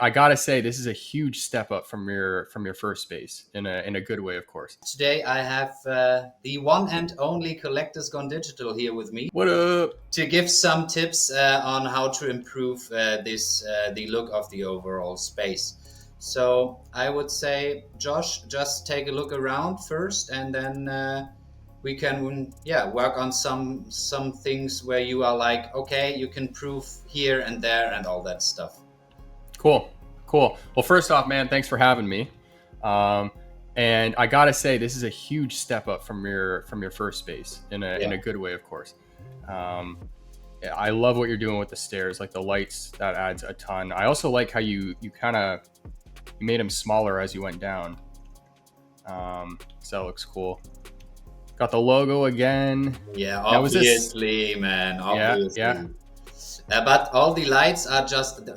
I gotta say, this is a huge step up from your first space in a good way, of course. Today I have the one and only Collectors Gone Digital here with me What up? to give some tips on how to improve the look of the overall space. So I would say, Josh, just take a look around first, and then we can work on some things where you are like, okay, you can improve here and there and all that stuff. Cool. Well, first off, man, thanks for having me. And I gotta say, this is a huge step up from your first space in a good way, of course. I love what you're doing with the stairs, like the lights. That adds a ton. I also like how you made them smaller as you went down. So that looks cool. Got the logo again. Yeah, obviously, man. Obviously. Yeah. But all the lights are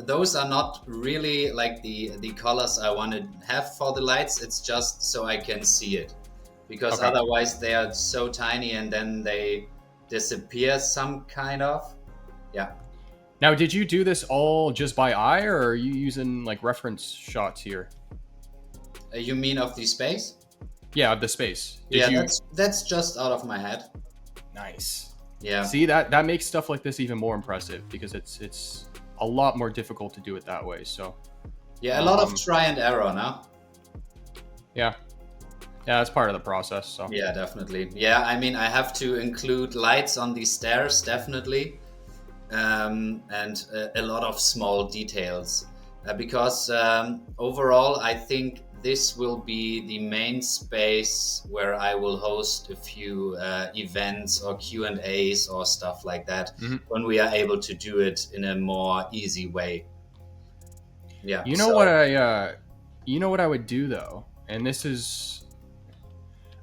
those are not really like the colors I want to have for the lights. It's just so I can see it, because otherwise they are so tiny and then they disappear some kind of. Yeah. Now, did you do this all just by eye, or are you using like reference shots here? You mean of the space? Yeah, of the space. That's just out of my head. Nice. Yeah. See, that makes stuff like this even more impressive, because it's a lot more difficult to do it that way. So yeah, a lot of try and error now. Yeah, that's part of the process. So yeah, definitely. Yeah, I mean, I have to include lights on the stairs, definitely, and a lot of small details, because overall I think this will be the main space where I will host a few events or Q&As or stuff like that, when we are able to do it in a more easy way. Yeah. You know what I would do though, and this is,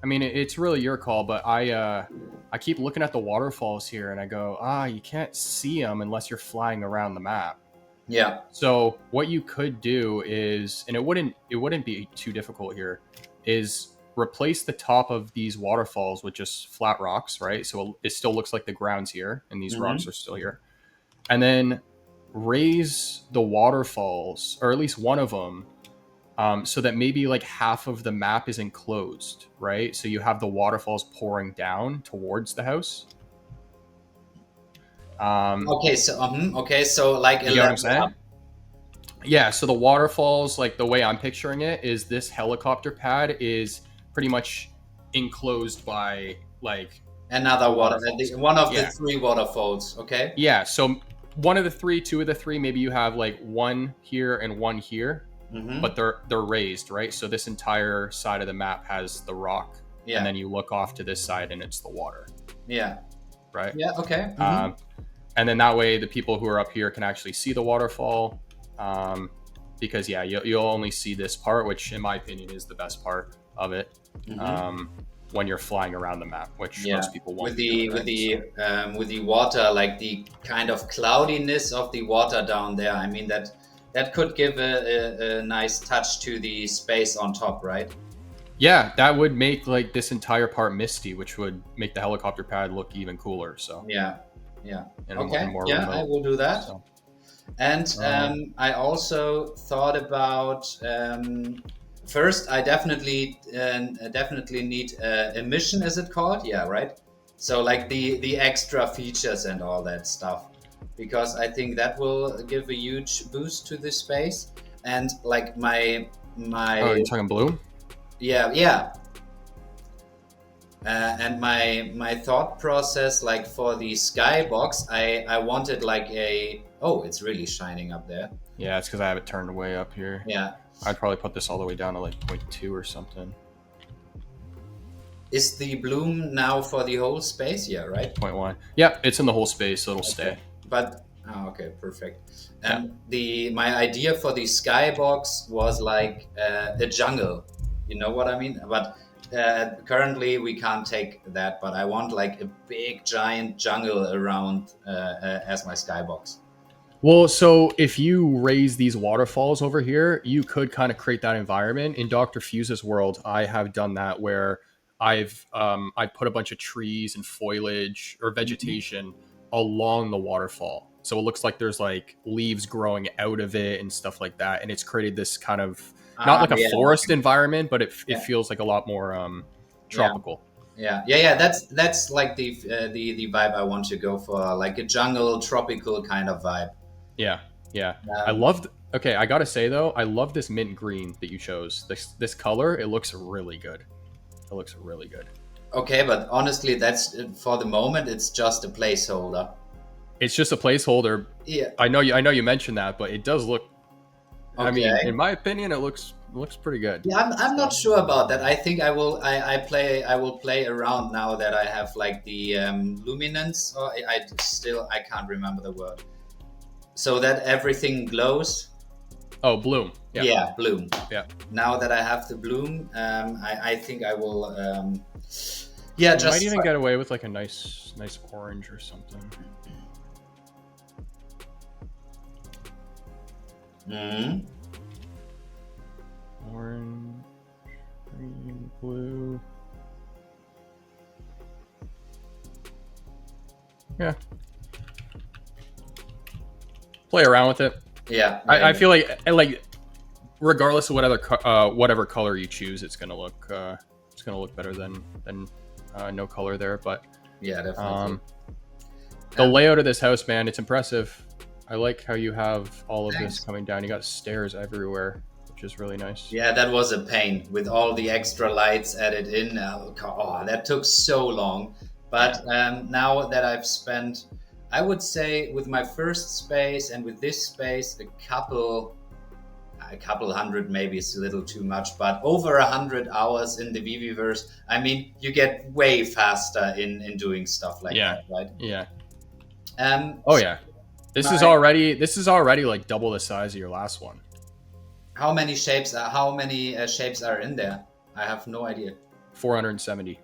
I mean, it's really your call, but I keep looking at the waterfalls here and I go, you can't see them unless you're flying around the map. Yeah. So what you could do is, and it wouldn't be too difficult here, is replace the top of these waterfalls with just flat rocks, right? So it still looks like the ground's here and these rocks are still here. And then raise the waterfalls, or at least one of them, so that maybe like half of the map is enclosed, right? So you have the waterfalls pouring down towards the house. Okay, so like you know what I'm saying? Yeah, so the waterfalls, like the way I'm picturing it, is this helicopter pad is pretty much enclosed by like another one of the three waterfalls. Okay. Yeah, so one of the three, two of the three, maybe you have like one here and one here, but they're raised, right? So this entire side of the map has the rock, and then you look off to this side and it's the water. Yeah. Right. Yeah. Okay. And then that way the people who are up here can actually see the waterfall, because you'll only see this part, which in my opinion is the best part of it, when you're flying around the map, which most people won't. With the water, like the kind of cloudiness of the water down there, I mean that could give a nice touch to the space on top, right? Yeah, that would make like this entire part misty, which would make the helicopter pad look even cooler. So yeah. Okay. More remote, I will do that. So. And I also thought about, first I definitely need emission, is it called? Yeah, right. So like the extra features and all that stuff, because I think that will give a huge boost to the space. And like my oh, you're talking blue? Yeah. And my thought process, like for the skybox, I wanted like it's really shining up there. Yeah, it's because I have it turned way up here. Yeah. I'd probably put this all the way down to like 0.2 or something. Is the bloom now for the whole space? Yeah, right? 0.1. Yep, it's in the whole space, so it'll stay. But okay, perfect. And my idea for the skybox was like a jungle. You know what I mean? But currently we can't take that, but I want like a big giant jungle around as my skybox. Well, so if you raise these waterfalls over here, you could kind of create that environment. In Dr. Fuse's world, I have done that where I put a bunch of trees and foliage or vegetation along the waterfall. so it looks like there's like leaves growing out of it and stuff like that, and it's created this kind of not like a Yeah, forest environment, but it yeah, feels like a lot more yeah. tropical. Yeah. That's like the vibe I want to go for, like a jungle, tropical kind of vibe. Yeah, yeah. I Um, loved. Okay, I gotta say though, I love this mint green that you chose. This color, it looks really good. It looks really good. okay, but honestly, that's for the moment. It's just a placeholder. It's just a placeholder. Yeah. I know you mentioned that, but it does look. I mean, in Okay. my opinion, it looks pretty good. Yeah, I'm not So sure about that. I think I will play around now that I have like the luminance, or I can't remember the word. So that everything glows. oh, bloom. Yeah, Yeah, bloom. yeah. Now that I have the bloom, I think I will. Yeah, You might just. even get away with like a nice orange or something. Mhm. Orange, green, blue. Yeah. Play around with it. Yeah, I feel like regardless of whatever color you choose, it's gonna look better than no color there. But yeah, definitely. the layout of this house, man, it's impressive. I like how you have all of Thanks. this coming down. You got stairs everywhere, which is really nice. Yeah, that was a pain with all the extra lights added in. Oh, that took so long. But now that I've spent, I would say, with my first space and with this space, a couple hundred maybe is a little too much, but over 100 hours in the VeVeVerse, I mean, you get way faster in doing stuff like Yeah, that, right? yeah. Oh yeah. This is already like double the size of your last one. How many shapes are in there? I have no idea. 470.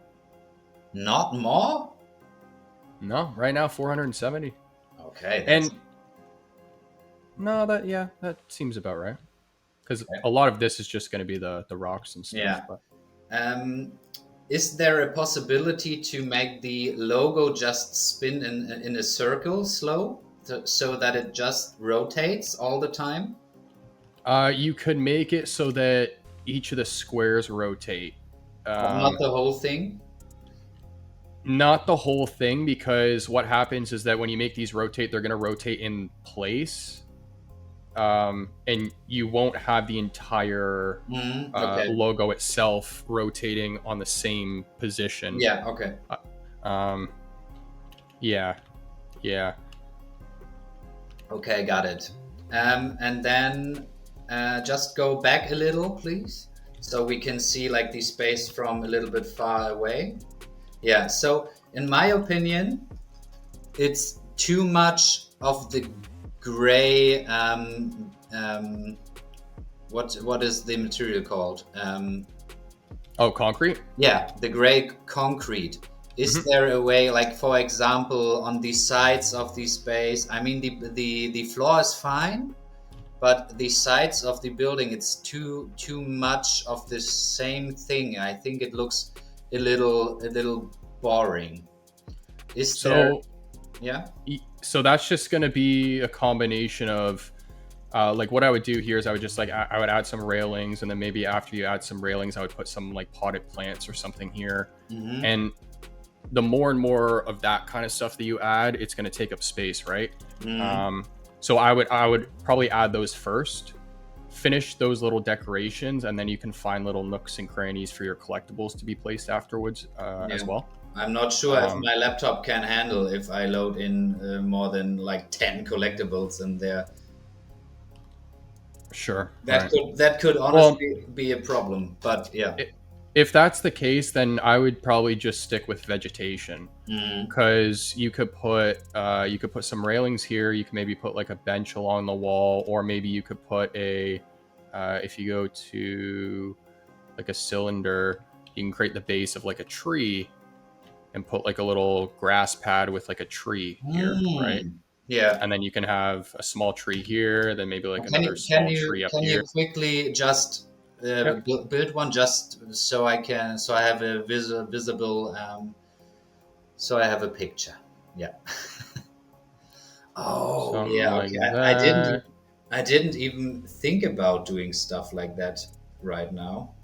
Not more? No, right now 470. Okay. And no, that seems about right. Because Okay. a lot of this is just going to be the rocks and stuff. Yeah. But Is there a possibility to make the logo just spin in a circle slow, so that it just rotates all the time? you could make it so that each of the squares rotate. But not the whole thing? Not the whole thing, because what happens is that when you make these rotate, they're going to rotate in place. And you won't have the entire Okay. logo itself rotating on the same position. Yeah, okay. Yeah. Okay, got it. And then just go back a little, please, so we can see like the space from a little bit far away. Yeah, so in my opinion, it's too much of the gray. What is the material called? Concrete? Yeah, the gray concrete. Is there a way, like for example, on the sides of the space? I mean, the floor is fine, but the sides of the building, it's too much of the same thing. I think it looks a little boring. Is there? Yeah. So that's just going to be a combination of like what I would do here is I would just I would add some railings, and then maybe after you add some railings, I would put some like potted plants or something here. And the more and more of that kind of stuff that you add, it's going to take up space, right? So I would probably add those first, finish those little decorations, and then you can find little nooks and crannies for your collectibles to be placed afterwards as well. I'm not sure if my laptop can handle if I load in more than like 10 collectibles in there. Sure. That could honestly be a problem, but yeah. If that's the case, then I would probably just stick with vegetation, because you could put some railings here. You could maybe put like a bench along the wall, or maybe you could put a if you go to like a cylinder, you can create the base of like a tree and put like a little grass pad with like a tree here, right? Yeah. And then you can have a small tree here, then maybe like another small tree up here. Can you quickly just build one, just so I have a visible, so I have a picture. Yeah. Oh something yeah, like okay. that. I didn't even think about doing stuff like that right now.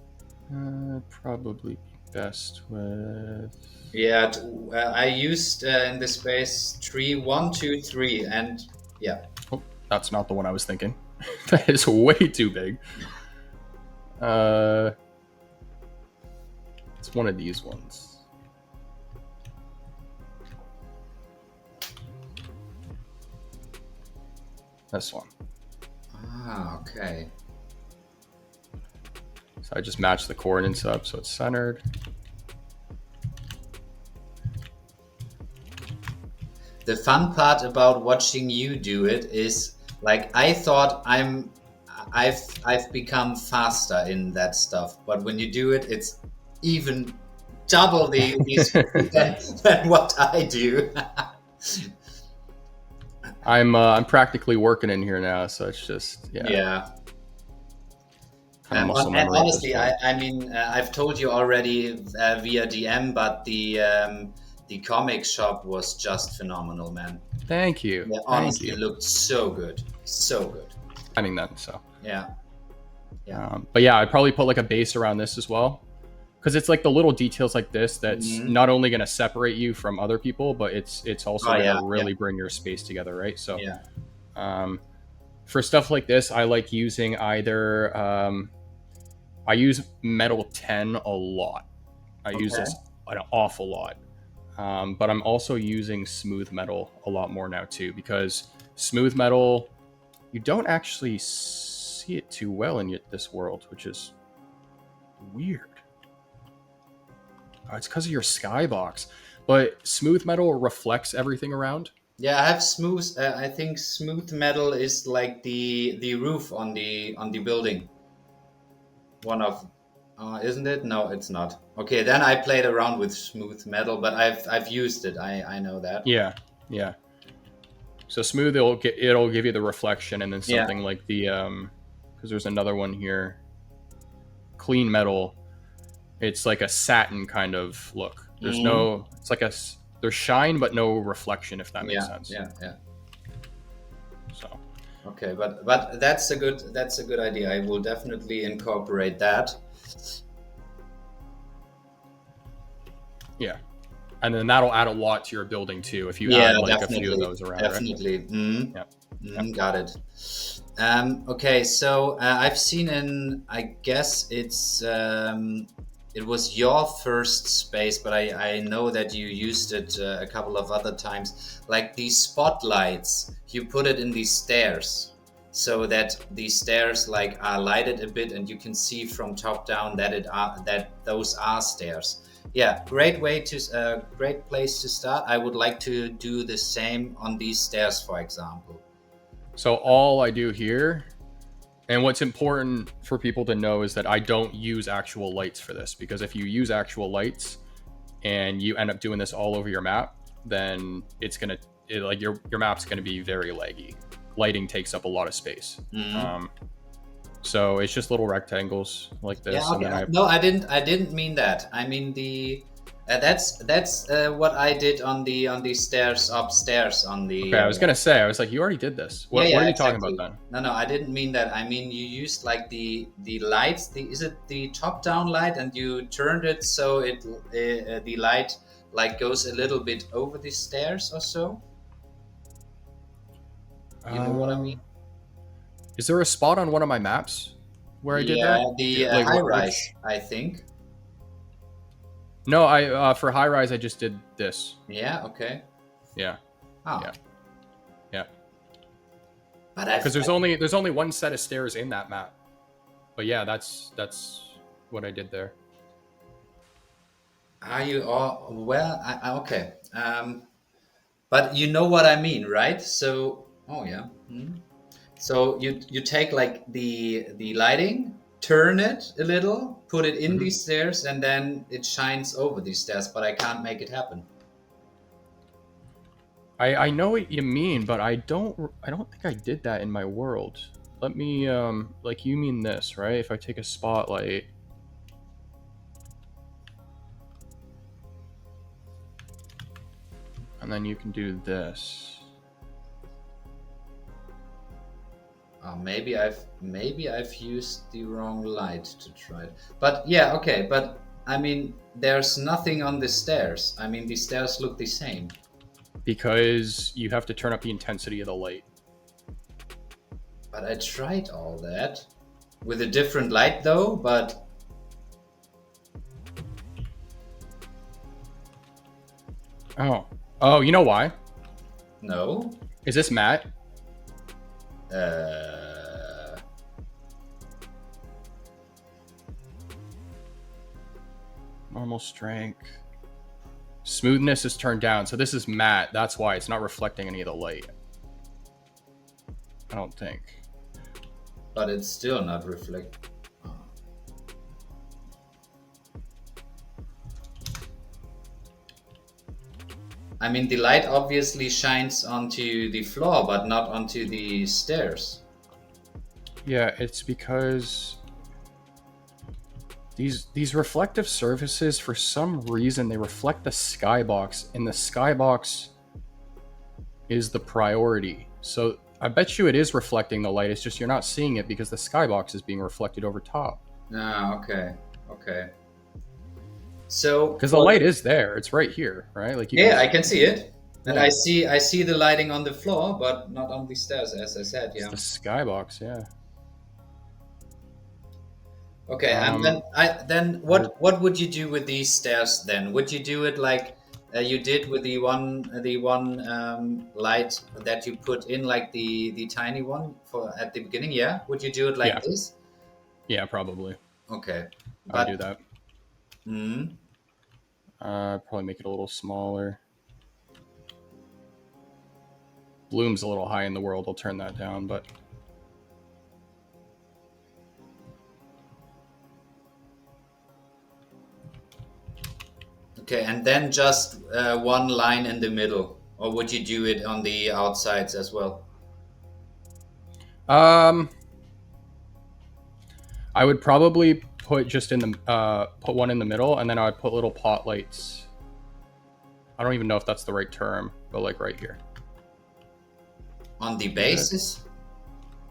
Probably be best with. Yeah, I used in the space tree 1, 2, 3, and yeah. Oh, that's not the one I was thinking. That is way too big. Uh, it's one of these ones. This one. Ah, okay. So I just match the coordinates up so it's centered. The fun part about watching you do it is like I thought I've become faster in that stuff, but when you do it, it's even double the speed than what I do. I'm practically working in here now, so it's just Yeah. kind of muscle And memory at this honestly, point. I mean, I've told you already via DM, but the comic shop was just phenomenal, man. Thank you, Yeah, thank honestly, you. it looked so good, so good. I mean that so. Yeah, yeah. But yeah, I'd probably put like a base around this as well, because it's like the little details like this that's Hmm. not only going to separate you from other people, but it's also Oh going to yeah, yeah, really bring your space together, right? So yeah. um, for stuff like this, I like using either I use metal 10 a lot. I use Okay. this an awful lot. But I'm also using smooth metal a lot more now too, because smooth metal, you don't actually see it too well in this world, which is weird. It's because of your skybox. But smooth metal reflects everything around. Yeah, I have smooth. I think smooth metal is like the roof on the building. One of, isn't it? No, it's not. Okay, then I played around with smooth metal, but I've used it. I know that. Yeah, yeah. So smooth, it'll give you the reflection, and then Yeah. something like the because there's another one here, clean metal. It's like a satin kind of look. There's Hmm. no, it's like there's shine but no reflection, if that makes Yeah, sense. yeah, yeah. So Okay, but that's a good idea. I will definitely incorporate that. yeah, and then that'll add a lot to your building too if you Yeah, add like a few of definitely, those around, right? definitely. Mm, Yeah, yeah. mm, got it. Okay, so I've seen in, I guess it was your first space, but I know that you used it a couple of other times. Like these spotlights, you put it in these stairs, so that these stairs like are lighted a bit, and you can see from top down that that those are stairs. Yeah, great place to start. I would like to do the same on these stairs, for example. So all I do here, and what's important for people to know, is that I don't use actual lights for this, because if you use actual lights and you end up doing this all over your map, then like your map's gonna be very laggy. Lighting takes up a lot of space. Mhm. Um, so it's just little rectangles like Yeah, this, and okay. then I No, I didn't mean that. I mean the that's what I did on the stairs upstairs on okay. the. I was gonna say, I was like, you already did this. Yeah, What yeah, are you talking about exactly. then? No, no, I didn't mean that. I mean you used like the lights. Is it the top down light, and you turned it so the light like goes a little bit over the stairs or so. You know what I mean? Um, is there a spot on one of my maps where I did Yeah, that? the Like high rise, which? I think. No, I for high rise I just did this. Yeah, okay. Yeah, Oh, yeah, yeah. but Because there's only one set of stairs in that map. But yeah, that's what I did there. are you all well? Okay. But you know what I mean, right? So, oh yeah. Mhm. So you take like the lighting, turn it a little, put it in Hmm. these stairs, and then it shines over these stairs. But I can't make it happen. I know what you mean, but I don't think I did that in my world. Let me like you mean this, right? If I take a spotlight, and then you can do this. Maybe I've used the wrong light to try it. But yeah, okay. But I mean, there's nothing on the stairs. I mean, the stairs look the same. Because you have to turn up the intensity of the light. But I tried all that with a different light though. But Oh, you know why? no. Is this matte? Normal strength. Smoothness is turned down, so this is matte. That's why it's not reflecting any of the light. I don't think. But it's still not reflect. I mean, the light obviously shines onto the floor, but not onto the stairs. Yeah, it's because these reflective surfaces, for some reason, they reflect the skybox, and the skybox is the priority. So I bet you it is reflecting the light. It's just you're not seeing it because the skybox is being reflected over top. Ah, okay, okay. So because the light is there, it's right here, right? Like yeah, I can see it, and Yeah. I see the lighting on the floor, but not on the stairs, as I said. It's Yeah. the skybox, yeah. Okay, and then what would you do with these stairs then? Would you do it like you did with the one light that you put in, like the tiny one for at the beginning? Yeah. Would you do it like Yeah. this? Yeah, probably. Okay. I would do that. Mm, Probably make it a little smaller. Bloom's a little high in the world. I'll turn that down, but okay, and then just one line in the middle, or would you do it on the outsides as well? I would probably put just in the put one in the middle, and then I would put little pot lights. I don't even know if that's the right term, but like right here. On the bases?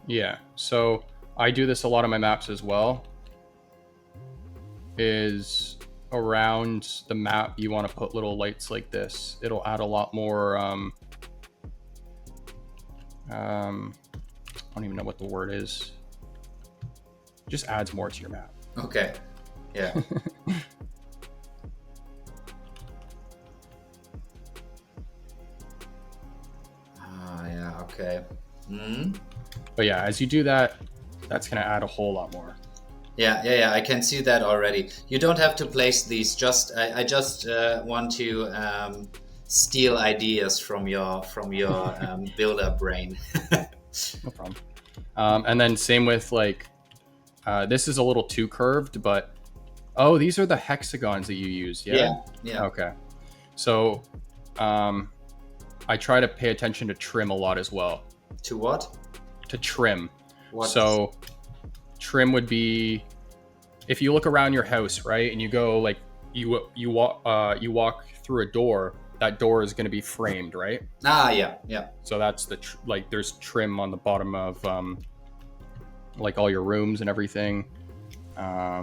Yeah. So I do this a lot on my maps as well. Is around the map you want to put little lights like this. It'll add a lot more. I don't even know what the word is. Just adds more to your map. Okay. Yeah. Yeah. Okay. Mm-hmm. But yeah, as you do that, that's gonna add a whole lot more. Yeah. I can see that already. You don't have to place these. I just want to steal ideas from your builder brain. No problem. And then same with like, this is a little too curved, but oh, these are the hexagons that you use. Yeah. Yeah. Okay. So, I try to pay attention to trim a lot as well. To what? To trim. What? So trim would be if you look around your house, right, and you go like you walk through a door. That door is going to be framed, right? Ah, yeah. So that's the like there's trim on the bottom of like all your rooms and everything. I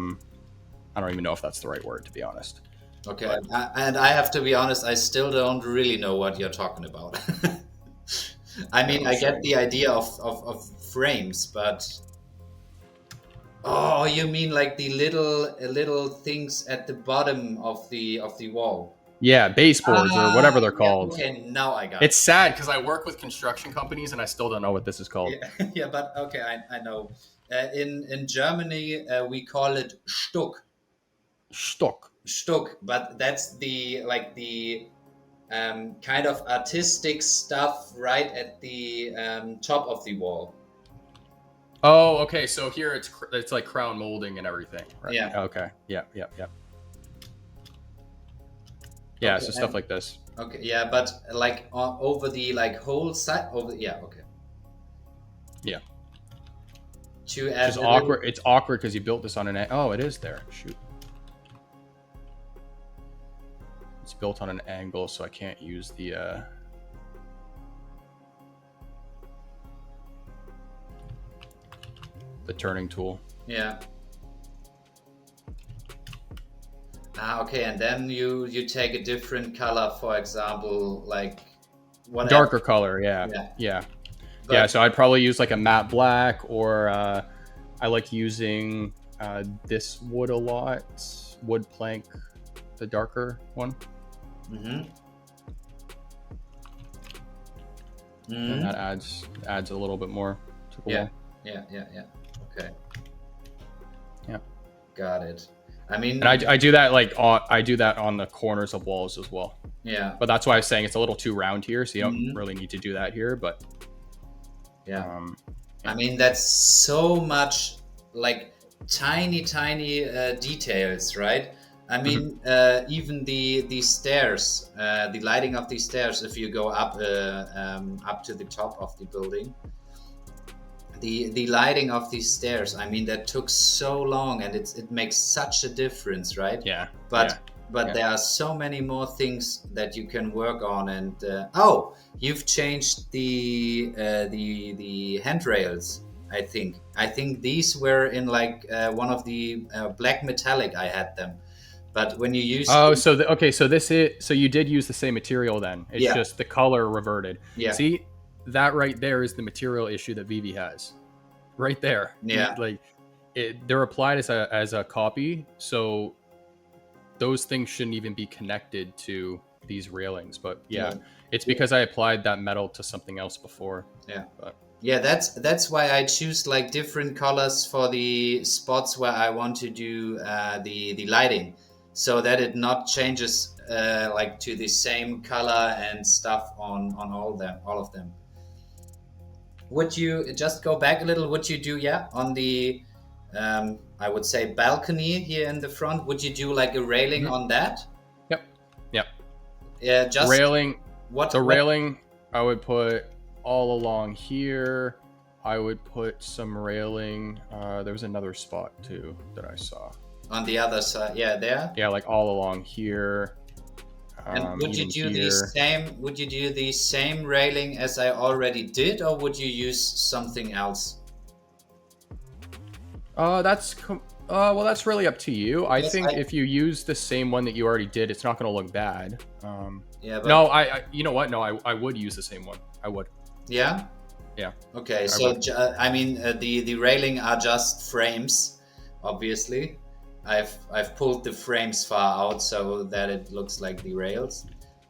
don't even know if that's the right word, to be honest. Okay, and I have to be honest, I still don't really know what you're talking about. I mean, I get the idea of frames, but oh, you mean like the little things at the bottom of the wall? Yeah, baseboards or whatever they're called. Okay, now I got It's sad because I work with construction companies and I still don't know what this is called. Yeah, but okay, I know. In Germany, we call it Stuck. Stuck, but that's the kind of artistic stuff right at the top of the wall. Oh, okay. So here it's like crown molding and everything, right? Yeah. Okay. Yeah. Yeah. Okay, So stuff like this. Okay. Yeah, but like over the whole side over. Yeah. Okay. Yeah. To add. It's awkward. It's awkward because you built this on an. Oh, it is there. Shoot. It's built on an angle, so I can't use the. the turning tool. Yeah. Okay, and then you take a different color, for example, like whatever. Darker color, yeah. But, So I'd probably use like a matte black, or I like using this wood a lot, wood plank, the darker one. And that adds a little bit more to the wall. Yeah. Okay. Yeah. Got it. I mean, and I do that I do that on the corners of walls as well. Yeah. But that's why I was saying it's a little too round here, so you don't really need to do that here. But yeah. I mean, that's so much like tiny details, right? I mean, even the stairs, the lighting of these stairs. If you go up to the top of the building, the lighting of these stairs. I mean, that took so long, and it makes such a difference, right? Yeah. But there are so many more things that you can work on. And you've changed the handrails. I think these were in like one of the black metallic. I had them. But when you use so you did use the same material then. It's just the color reverted. Yeah. See, that right there is the material issue that VeVe has. Right there. Yeah. Like they're applied as a copy, so those things shouldn't even be connected to these railings. But it's because I applied that metal to something else before. Yeah. But yeah, that's why I choose like different colors for the spots where I want to do the lighting, so that it not changes like to the same color and stuff on all of them. Would you just go back a little? Would you do on the I would say balcony here in the front? Would you do like a railing on that? Yep. Yeah, just railing. Railing I would put all along here. I would put some railing. There was another spot too that I saw. On the other side, there. Yeah, like all along here. And would you do the same? Would you do the same railing as I already did, or would you use something else? That's really up to you. I think if you use the same one that you already did, it's not going to look bad. No, I you know what? No, I would use the same one. I would. Yeah. Yeah. Okay, so I mean, the railing are just frames, obviously. I've pulled the frames far out so that it looks like the rails.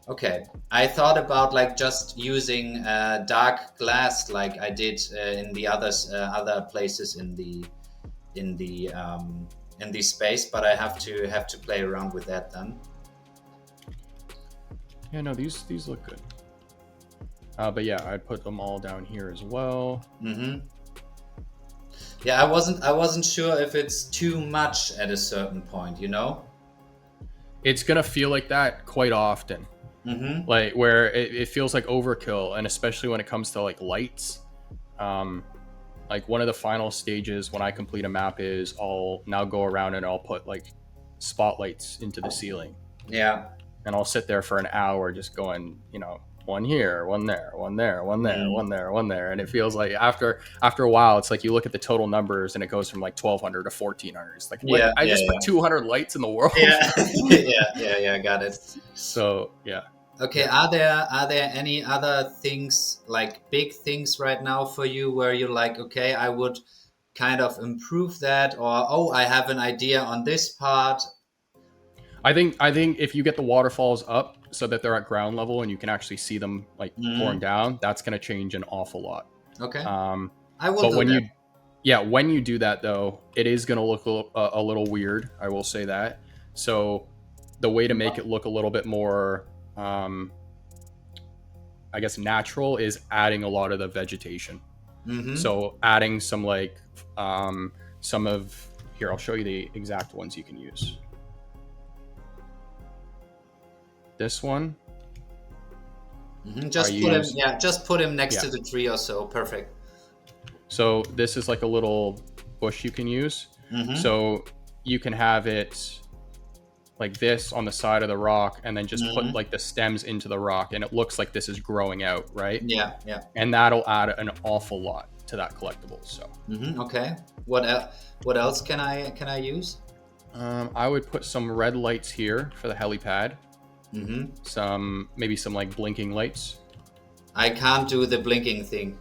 Okay, I thought about like just using dark glass like I did in the other places in the space, but I have to play around with that then. Yeah, no, these look good. But yeah, I'd put them all down here as well. Yeah, I wasn't sure if it's too much at a certain point, you know? It's gonna feel like that quite often. Like where it feels like overkill, and especially when it comes to like lights. Like one of the final stages when I complete a map is I'll now go around and I'll put like spotlights into the ceiling. Yeah. And I'll sit there for an hour just going, one here, one there, one there, one there, one there, one there. And it feels like after a while, it's like you look at the total numbers and it goes from like 1,200 to 1,400. It's like, I just put 200 lights in the world. Yeah, got it. So, yeah. Okay, are there any other things, like big things right now for you where you're like, okay, I would kind of improve that, or, I have an idea on this part? I think if you get the waterfalls up so that they're at ground level and you can actually see them like pouring down, that's going to change an awful lot. Okay. I will. But when you do that though, it is going to look a little weird. I will say that. So the way to make it look a little bit more, I guess, natural is adding a lot of the vegetation. So adding some like some of here. I'll show you the exact ones you can use. This one. Just put him next to the tree or so. Perfect. So this is like a little bush you can use. So you can have it like this on the side of the rock and then just put like the stems into the rock and it looks like this is growing out, right? Yeah. And that'll add an awful lot. to that collectible. So Okay. What else can I use? I would put some red lights here for the helipad. Mm-hmm. Maybe some like blinking lights. I can't do the blinking thing.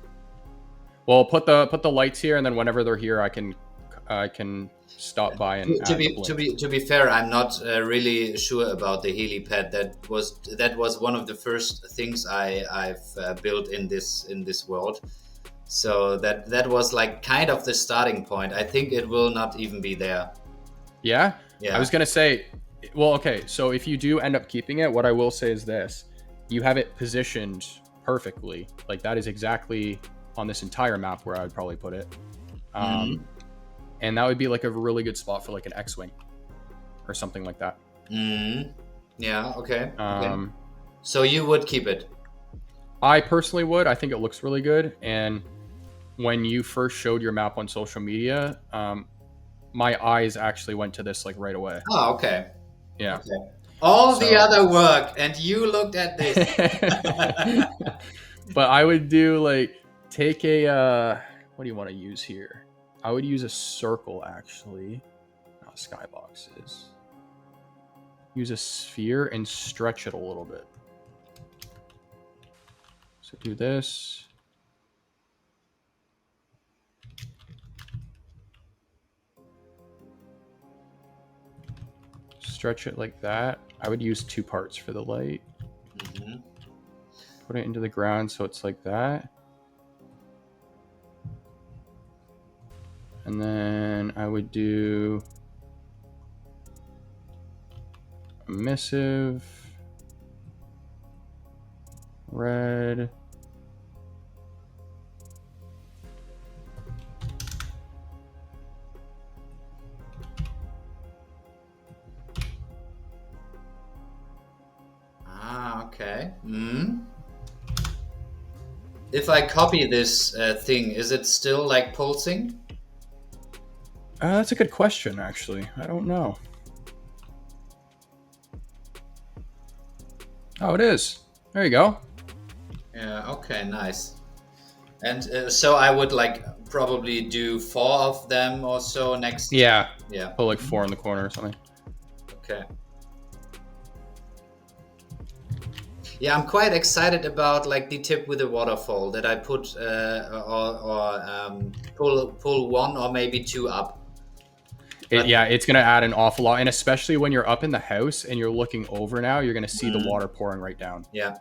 Well, put the lights here, and then whenever they're here, I can stop by and add the blink. To be fair, I'm not really sure about the helipad. That was one of the first things I've built in this world. So that was like kind of the starting point. I think it will not even be there. Yeah? Yeah. I was gonna say, well, okay, so if you do end up keeping it, what I will say is this: you have it positioned perfectly. Like that is exactly on this entire map where I would probably put it. And that would be like a really good spot for like an X-wing or something like that. Yeah. Okay. Okay. So you would keep it? I personally would. I think it looks really good. And when you first showed your map on social media, my eyes actually went to this like right away. Oh, okay. Yeah. Okay. All the other work, and you looked at this. But I would do like take a what do you want to use here? I would use a circle actually, not skyboxes. Use a sphere and stretch it a little bit. So do this. Stretch it like that. I would use 2 parts for the light. Put it into the ground so it's like that. And then I would do emissive, red, Okay. If I copy this thing, is it still like pulsing? That's a good question, actually. I don't know. Oh, it is. There you go. Yeah. Okay. Nice. And so I would like probably do 4 of them or so next. Yeah. Yeah. Put like 4 in the corner or something. Okay. Yeah, I'm quite excited about like the tip with the waterfall that I put pull 1 or maybe 2 up. Yeah, it's going to add an awful lot. And especially when you're up in the house and you're looking over now, you're going to see the water pouring right down. Yeah.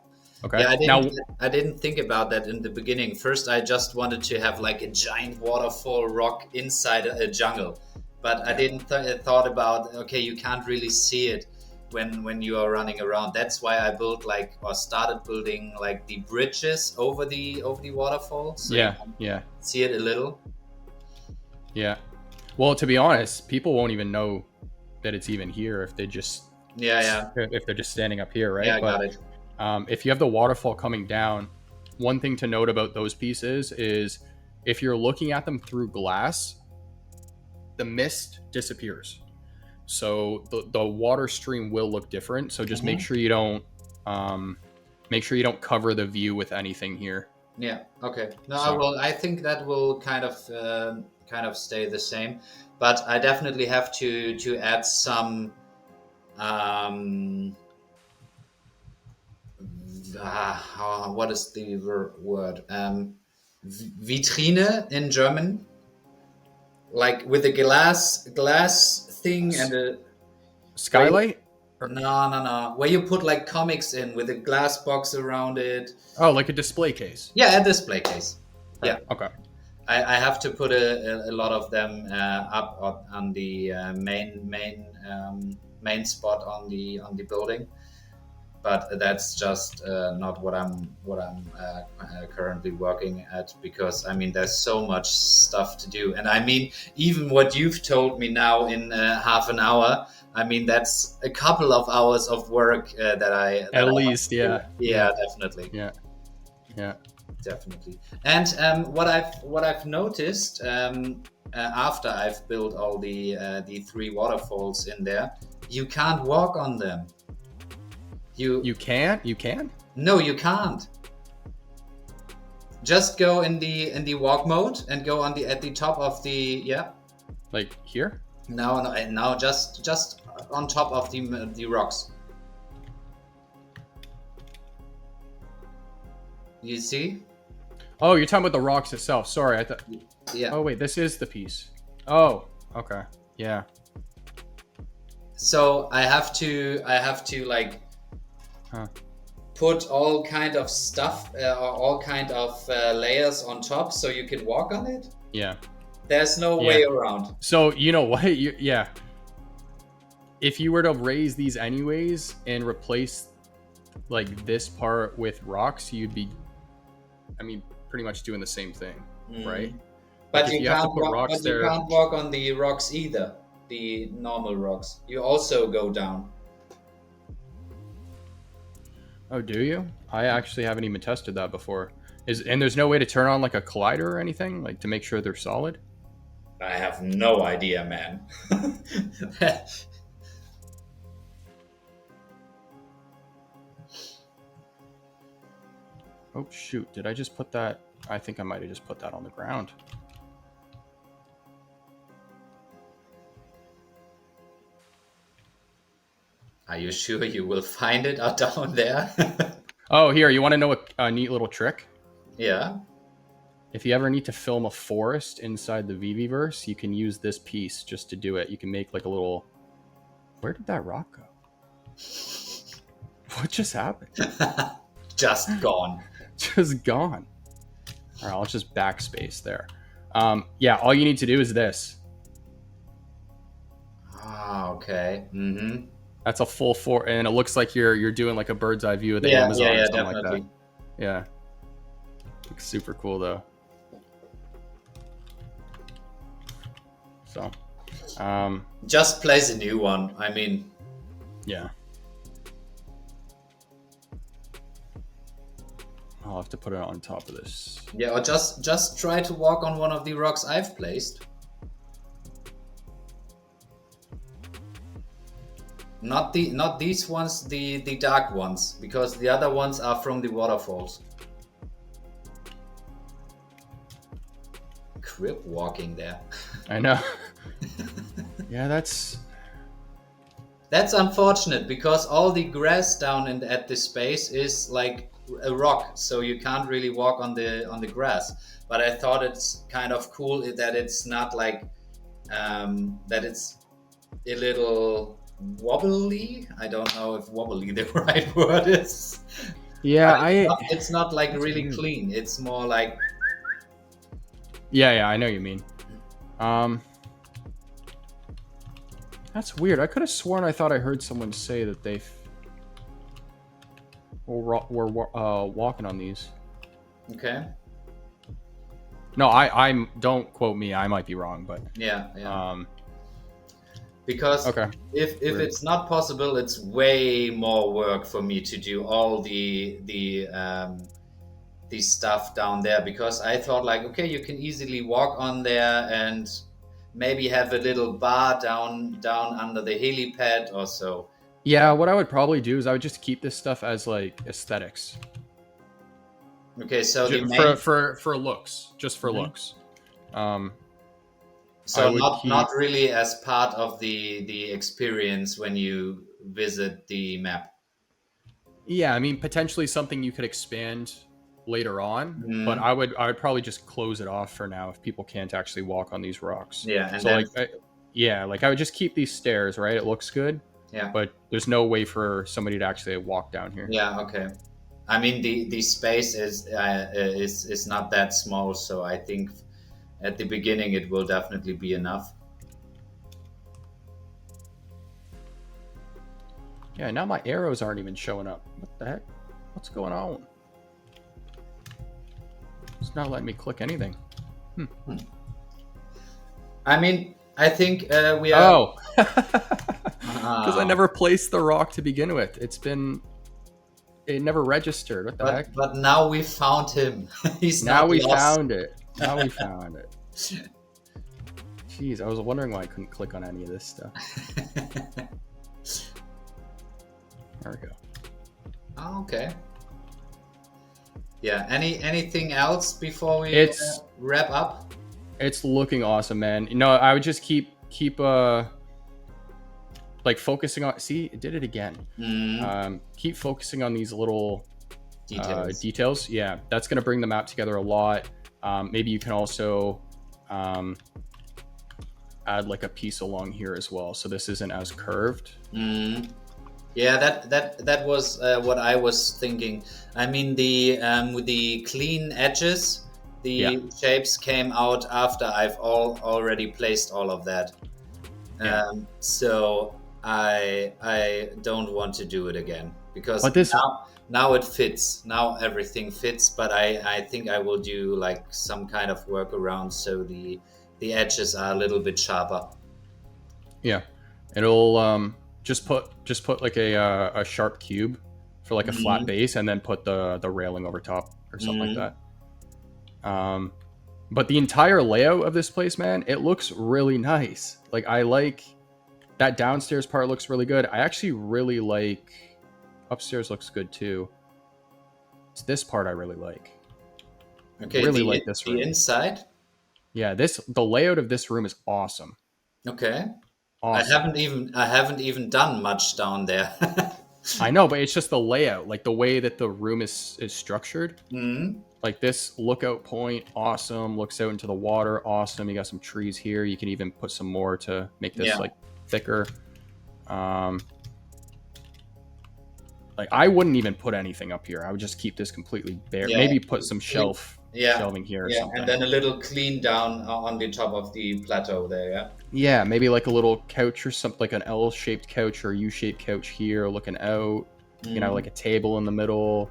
Okay. Yeah, I didn't think about that in the beginning. First, I just wanted to have like a giant waterfall rock inside a jungle. But I didn't thought about, okay, you can't really see it when you are running around. That's why I built started building like the bridges over the waterfall. So yeah. See it a little. Yeah. Well, to be honest, people won't even know that it's even here if they just if they're just standing up here, right? Yeah, got it. If you have the waterfall coming down, one thing to note about those pieces is if you're looking at them through glass, the mist disappears. So the water stream will look different. So just make sure you don't cover the view with anything here. Yeah. Okay. No, I will. I think that will kind of stay the same, but I definitely have to add some. What is the word? Vitrine in German, like with a glass thing and a skylight. No. Where you put like comics in with a glass box around it. Oh, like a display case. Yeah, a display case. Right. Yeah. Okay. I have to put a lot of them up on the main spot on the building, but that's just not what I'm currently working at, because I mean there's so much stuff to do, and I mean even what you've told me now in half an hour, I mean that's a couple of hours of work at least. Definitely. Yeah. Definitely. And what I've noticed after I've built all the 3 waterfalls in there, you can't walk on them. You can't? You can? No, you can't. Just go in the walk mode and go on the at the top of the Like here? Now just on top of the rocks. You see? Oh, you're talking about the rocks itself. Sorry, I thought. Yeah. Oh wait, this is the piece. Oh, okay. Yeah. So I have to like put all kind of stuff or all kind of layers on top so you can walk on it. Yeah. There's no way around. So you know what? Yeah. If you were to raise these anyways and replace like this part with rocks, you'd be, I mean, pretty much doing the same thing, right? But Like you can't walk on the rocks either. The normal rocks. You also go down. Oh, do you? I actually haven't even tested that before. And there's no way to turn on like a collider or anything, like to make sure they're solid? I have no idea, man. Oh shoot, did I just put that? I think I might have just put that on the ground. Are you sure you will find it out down there? Oh, here, you want to know a neat little trick? Yeah. If you ever need to film a forest inside the VeVeVerse, you can use this piece just to do it. You can make like a little... Where did that rock go? What just happened? Just gone. Just gone. All right, let's just backspace there. Yeah, all you need to do is this. Ah, okay. Mm-hmm. That's a full four, and it looks like you're doing like a bird's eye view of the Amazon or something definitely. like that. Yeah. Looks super cool though. So, just place a new one. I mean, yeah. I'll have to put it on top of this. Yeah, or just try to walk on one of the rocks I've placed. Not these ones, the dark ones, because the other ones are from the waterfalls. Crip walking there. I know. Yeah, that's unfortunate because all the grass down at this space is like a rock, so you can't really walk on the grass. But I thought it's kind of cool that it's not like that it's a little wobbly. I don't know if wobbly the right word is. yeah. It's not like really clean. It's more like yeah. I know what you mean. That's weird. I could have sworn I thought I heard someone say that they were walking on these. Okay. No, I'm. Don't quote me. I might be wrong, but yeah. Because okay. if it's not possible, it's way more work for me to do all the stuff down there. Because I thought like, okay, you can easily walk on there and maybe have a little bar down under the helipad or so. Yeah, what I would probably do is I would just keep this stuff as like aesthetics. Okay, so for looks, just for looks. So not really as part of the experience when you visit the map. Yeah, I mean potentially something you could expand later on, but I would probably just close it off for now if people can't actually walk on these rocks. Yeah, and so then, like I would just keep these stairs, right? It looks good. Yeah. But there's no way for somebody to actually walk down here. Yeah. Okay. I mean the space is not that small, so I think at the beginning it will definitely be enough. Yeah. Now my arrows aren't even showing up. What the heck? What's going on? It's not letting me click anything. I mean, I think we are. Oh, because I never placed the rock to begin with. It never registered. What the heck? But now we found him. Now we found it. Now we found it. Jeez, I was wondering why I couldn't click on any of this stuff. There we go. Oh, okay. Yeah. Anything else before we It's wrap up? it's looking awesome, man. You know, I would just keep like focusing on. See, it did it again. Mm, Keep focusing on these little details. details. Yeah, that's going to bring the map together a lot. Maybe you can also add like a piece along here as well, so this isn't as curved. Mm. Yeah, that was what I was thinking. I mean, the with the clean edges, Yeah, the shapes came out after I've already placed all of that. yeah. So I don't want to do it again because But this, now it fits. Now everything fits. But I think I will do like some kind of workaround so the edges are a little bit sharper. yeah, it'll just put like a sharp cube for like a flat Mhm. base, and then put the railing over top or something like Mhm. that. But the entire layout of this place, man, it looks really nice. Like I like that downstairs part looks really good. I actually really like upstairs looks good too. It's this part I really like. Okay, Really like this the room. inside. Yeah, the layout of this room is awesome. Okay. Awesome. I haven't even done much down there. I know, but it's just the layout, like the way that the room is structured. Mhm. Like this lookout point, awesome. Looks out into the water, awesome. You got some trees here. You can even put some more to make this Yeah. like thicker. Um, like I wouldn't even put anything up here. I would just keep this completely bare. Yeah. Maybe put some Yeah. shelving here or Yeah, something. and then a little clean down on the top of the plateau there, yeah. Yeah, maybe like a little couch or something, like an L-shaped couch or a U-shaped couch here, looking out. You know, like a table in the middle.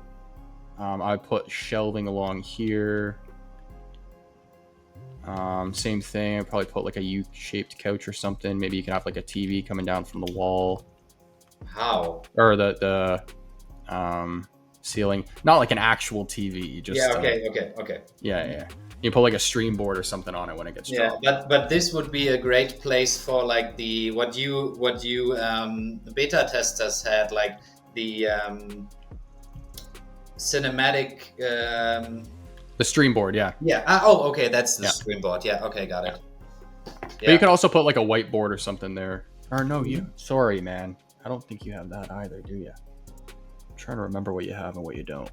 I put shelving along here. Same thing. I'd probably put like a U-shaped couch or something. Maybe you can have like a TV coming down from the wall How? or the ceiling. Not like an actual TV. Just Yeah, okay. yeah. You put like a stream board or something on it when it gets Yeah, dropped. but this would be a great place for like the what you beta testers had, like the cinematic The stream board, yeah. yeah. Oh, okay, that's the Yeah. stream board. Yeah, okay, got it. But you can also put like a whiteboard or something there. Or no, you. Sorry, man. I don't think you have that either, do you? I'm trying to remember what you have and what you don't.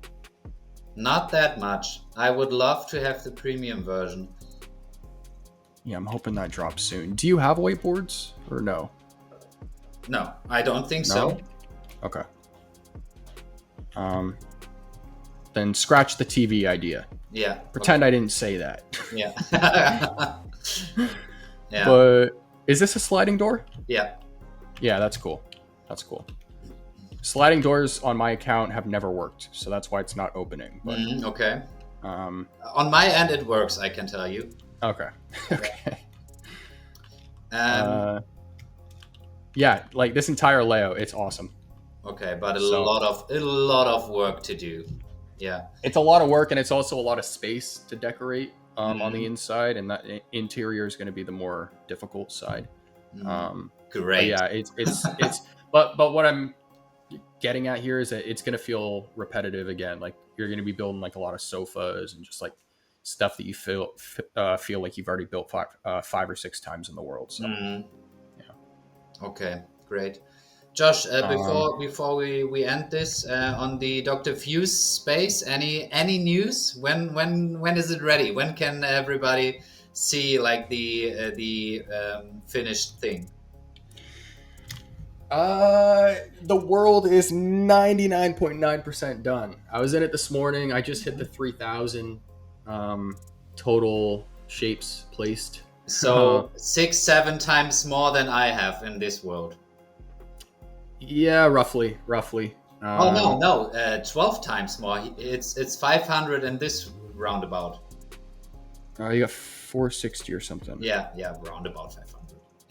Not that much. I would love to have the premium version. Yeah, I'm hoping that drops soon. Do you have whiteboards or no? No, I don't think No? so. Okay. Then scratch the TV idea. Yeah. Pretend I didn't say that. Yeah. Yeah. But is this a sliding door? Yeah. Yeah, that's cool. That's cool. Sliding doors on my account have never worked, so that's why it's not opening. But Okay. um, On my end, it works. I can tell you. okay. Okay. Um, Yeah, like this entire layout, it's awesome. okay, but a So- lot of work to do. Yeah. It's a lot of work, and it's also a lot of space to decorate on the inside, and that interior is going to be the more difficult side. But Great. yeah, it's but what I'm getting at here is that it's going to feel repetitive again. Like you're going to be building like a lot of sofas and just like stuff that you feel like you've already built 5 or 6 times in the world. So yeah. Okay, great. Josh, before we end this on the Dr. Fuse space, any news? When is it ready? When can everybody see like the finished thing? The world is 99.9% done. I was in it this morning. I just hit the 3,000 total shapes placed. So 6-7 times more than I have in this world. Yeah, roughly. Oh no, 12 times more. It's 500 in this roundabout. You got 460 or something. Yeah, roundabout 500.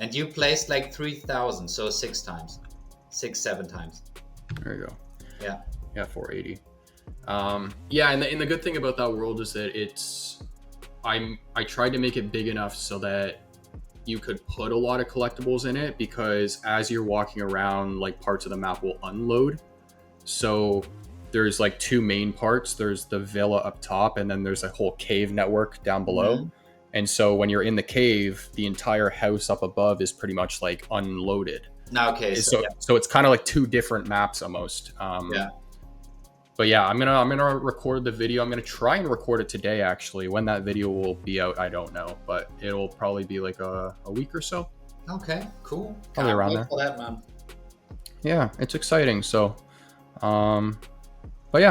And you placed like 3,000, so 6 times, 7 times. There you go. Yeah, 480. Yeah, and the good thing about that world is that I tried to make it big enough so that you could put a lot of collectibles in it, because as you're walking around, like parts of the map will unload. So there's like two main parts. There's the villa up top, and then there's a whole cave network down below. Mhm. And so when you're in the cave, the entire house up above is pretty much like unloaded. Now, okay, so So yeah, so it's kind of like two different maps almost. yeah. But yeah, I'm gonna record the video. I'm gonna try and record it today. Actually, when that video will be out, I don't know, but it'll probably be like a week or so. Okay, cool. Probably Can't around wait there. for that, man. Yeah, it's exciting. So, um, but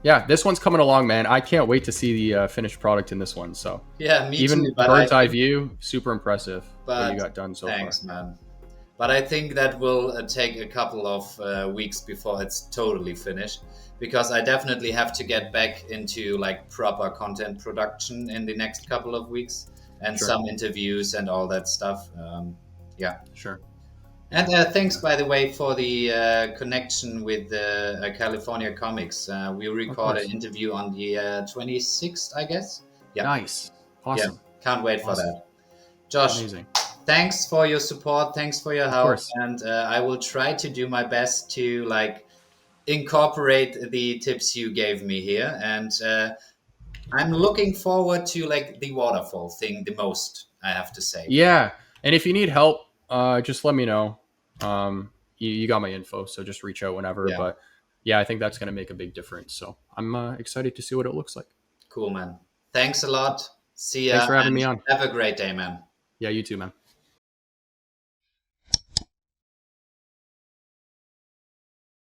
yeah, this one's coming along, man. I can't wait to see the finished product in this one. So Yeah, me even too. But I bird's eye think, view, super impressive what but you got done so thanks, far. man. But I think that will take a couple of weeks before it's totally finished, because I definitely have to get back into like proper content production in the next couple of weeks, and Sure. some interviews and all that stuff. Yeah. Sure. And thanks, by the way, for the connection with California Comics. We recorded an interview on the 26th, I guess. Yeah. Nice. Yeah. Awesome. Can't wait for Awesome. that. Josh, Amazing. thanks for your support. Thanks for your Of help. course. And I will try to do my best to like incorporate the tips you gave me here. And I'm looking forward to like the waterfall thing the most, I have to say. Yeah. And if you need help, just let me know. You got my info, so just reach out whenever. Yeah. But yeah, I think that's going to make a big difference. So I'm excited to see what it looks like. Cool, man. Thanks a lot. See ya. Thanks for having and me on. Have a great day, man. Yeah, you too, man.